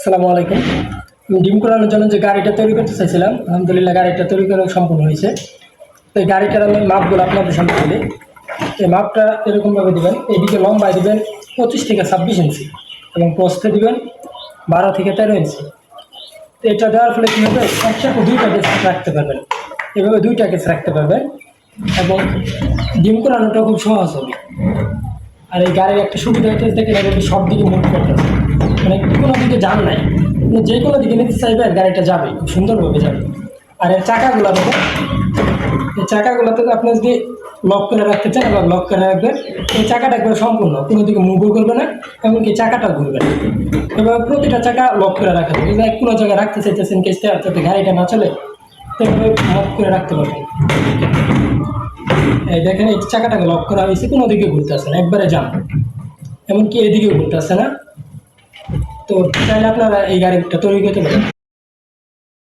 আসসালামু আলাইকুম। আমি ডিম করানোর জন্য যে গাড়িটা তৈরি করতে চাইছিলাম, আলহামদুলিল্লাহ গাড়িটা তৈরি করা সম্পূর্ণ হয়েছে। তো এই গাড়িটার আমি মাপগুলো আপনাদের সামনে তুলি। এই মাপটা এরকমভাবে দেবেন, এদিকে লম্বায় দেবেন 25 থেকে 26 ইঞ্চি এবং প্রস্থে দেবেন 12 থেকে 13 ইঞ্চি। তো এটা দেওয়ার ফলে কী হবে, একসাথে দুইটা কেস রাখতে পারবেন, এভাবে দুইটা কেস রাখতে পারবেন এবং ডিম করানোটা খুব সহজ হবে। আর এই গাড়ির একটা সুবিধা হচ্ছে দেখেন, এগুলো সব দিকে মুভ করতেছে, মানে কোনো দিকে যান নাই, মানে যে কোনো দিকে নিতে চাইবেন গাড়িটা যাবে, খুব সুন্দরভাবে যাবে। আর এর চাকাগুলো দেখেন, এই চাকাগুলোতে আপনি যদি লক করে রাখতে চান বা লক করে রাখবেন, এই চাকাটা একবার সম্পূর্ণ কোনো দিকে মুভও করবে না, এমনকি চাকাটাও ঘুরবে না। এবার প্রতিটা চাকা লক করে রাখা যাবে। যদি কোনো জায়গায় রাখতে চাইতেছেন কেসটা, যাতে গাড়িটা না চলে, সেভাবে লক করে রাখতে পারবেন। এই দেখেন, এই চাকাটাকে লক করা হয়েছে, কোনো দিকে ঘুরতে আসে না, একবারে যান, এমনকি এদিকেও ঘুরতে আসে না। তো চাইলে আপনারা এই গাড়িটা তৈরি করতে পারেন।